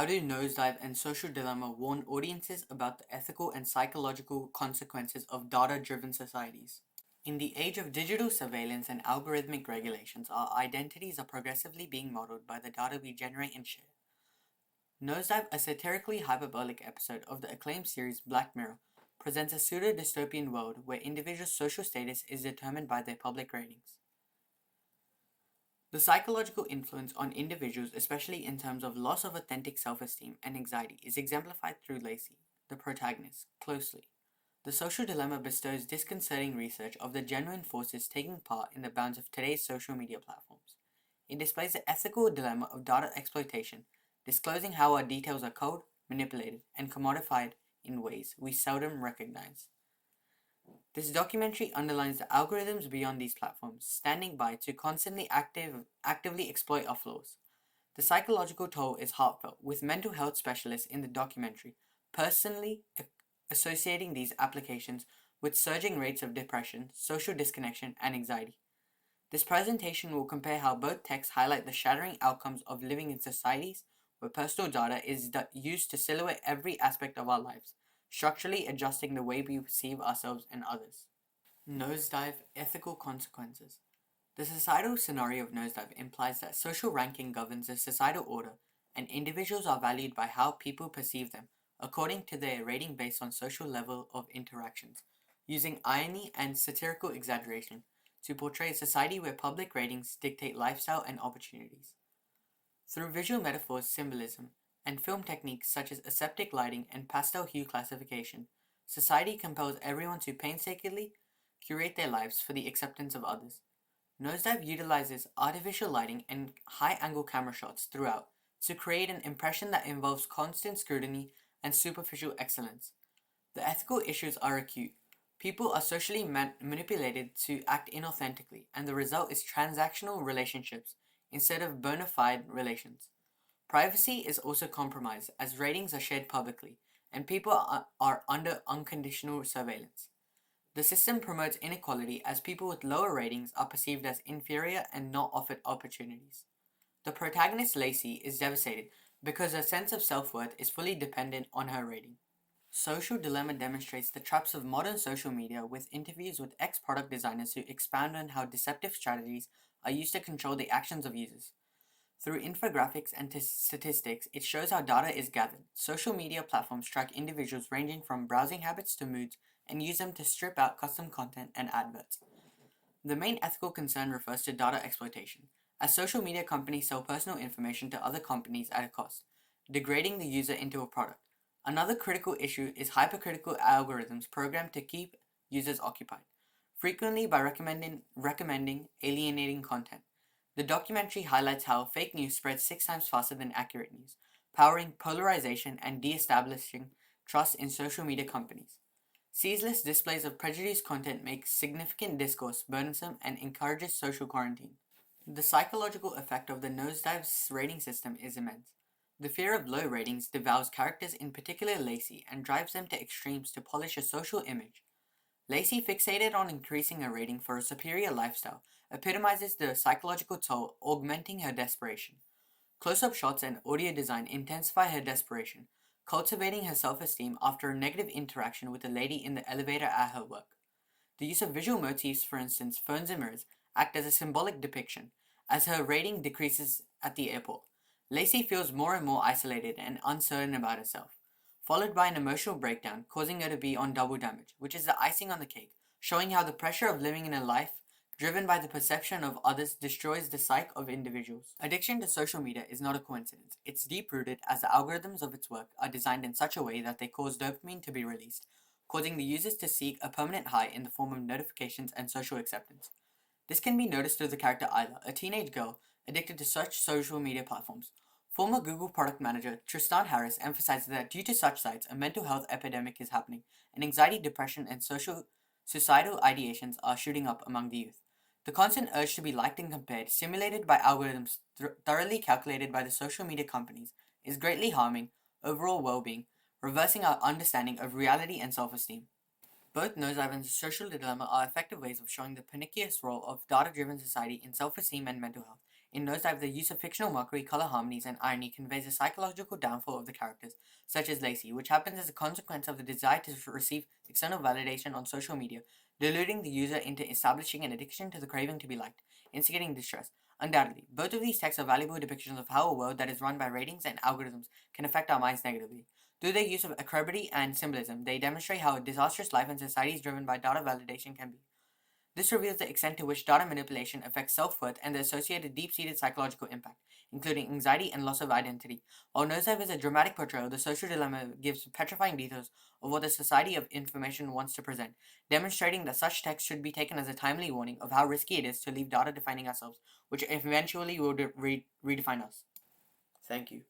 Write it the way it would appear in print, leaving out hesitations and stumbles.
do Nosedive and Social Dilemma warn audiences about the ethical and psychological consequences of data-driven societies? In the age of digital surveillance and algorithmic regulations, our identities are progressively being modeled by the data we generate and share. Nosedive, a satirically hyperbolic episode of the acclaimed series Black Mirror, presents a pseudo-dystopian world where individuals' social status is determined by their public ratings. The psychological influence on individuals, especially in terms of loss of authentic self-esteem and anxiety, is exemplified through Lacey, the protagonist, closely. The Social Dilemma bestows disconcerting research of the genuine forces taking part in the bounds of today's social media platforms. It displays the ethical dilemma of data exploitation, disclosing how our details are coded, manipulated, and commodified in ways we seldom recognize. This documentary underlines the algorithms beyond these platforms, standing by to constantly actively exploit our flaws. The psychological toll is heartfelt, with mental health specialists in the documentary personally associating these applications with surging rates of depression, social disconnection, and anxiety. This presentation will compare how both texts highlight the shattering outcomes of living in societies where personal data is used to silhouette every aspect of our lives, structurally adjusting the way we perceive ourselves and others. Nosedive ethical consequences. The societal scenario of Nosedive implies that social ranking governs the societal order, and individuals are valued by how people perceive them, according to their rating based on social level of interactions, using irony and satirical exaggeration to portray a society where public ratings dictate lifestyle and opportunities. Through visual metaphors, symbolism, and film techniques such as aseptic lighting and pastel hue classification, society compels everyone to painstakingly curate their lives for the acceptance of others. Nosedive utilizes artificial lighting and high-angle camera shots throughout to create an impression that involves constant scrutiny and superficial excellence. The ethical issues are acute. People are socially manipulated to act inauthentically, and the result is transactional relationships instead of bona fide relations. Privacy is also compromised as ratings are shared publicly, and people are under unconditional surveillance. The system promotes inequality as people with lower ratings are perceived as inferior and not offered opportunities. The protagonist Lacey is devastated because her sense of self-worth is fully dependent on her rating. Social Dilemma demonstrates the traps of modern social media with interviews with ex-product designers who expound on how deceptive strategies are used to control the actions of users. Through infographics and statistics, it shows how data is gathered. Social media platforms track individuals ranging from browsing habits to moods and use them to strip out custom content and adverts. The main ethical concern refers to data exploitation, as social media companies sell personal information to other companies at a cost, degrading the user into a product. Another critical issue is hypercritical algorithms programmed to keep users occupied, frequently by recommending alienating content. The documentary highlights how fake news spreads 6 times faster than accurate news, powering polarization and de-establishing trust in social media companies. Ceaseless displays of prejudiced content make significant discourse burdensome and encourages social quarantine. The psychological effect of the Nosedive's rating system is immense. The fear of low ratings devours characters, in particular Lacey, and drives them to extremes to polish a social image. Lacey, fixated on increasing her rating for a superior lifestyle, epitomizes the psychological toll, augmenting her desperation. Close-up shots and audio design intensify her desperation, cultivating her self-esteem after a negative interaction with a lady in the elevator at her work. The use of visual motifs, for instance, phones and mirrors, act as a symbolic depiction, as her rating decreases at the airport. Lacey feels more and more isolated and uncertain about herself, followed by an emotional breakdown, causing her to be on double damage, which is the icing on the cake, showing how the pressure of living in a life driven by the perception of others destroys the psyche of individuals. Addiction to social media is not a coincidence. It's deep-rooted as the algorithms of its work are designed in such a way that they cause dopamine to be released, causing the users to seek a permanent high in the form of notifications and social acceptance. This can be noticed through the character Isla, a teenage girl addicted to such social media platforms. Former Google product manager Tristan Harris emphasizes that due to such sites, a mental health epidemic is happening, and anxiety, depression, and societal ideations are shooting up among the youth. The constant urge to be liked and compared, simulated by algorithms thoroughly calculated by the social media companies, is greatly harming overall well-being, reversing our understanding of reality and self-esteem. Both Nosedive and Social Dilemma are effective ways of showing the pernicious role of data-driven society in self-esteem and mental health. In Nosedive, the use of fictional mockery, color harmonies, and irony conveys a psychological downfall of the characters, such as Lacey, which happens as a consequence of the desire to receive external validation on social media, deluding the user into establishing an addiction to the craving to be liked, instigating distress. Undoubtedly, both of these texts are valuable depictions of how a world that is run by ratings and algorithms can affect our minds negatively. Through their use of acrobacy and symbolism, they demonstrate how a disastrous life in societies driven by data validation can be. This reveals the extent to which data manipulation affects self-worth and the associated deep-seated psychological impact, including anxiety and loss of identity. While Nosedive is a dramatic portrayal, the social dilemma gives petrifying details of what the society of information wants to present, demonstrating that such text should be taken as a timely warning of how risky it is to leave data defining ourselves, which eventually will redefine us. Thank you.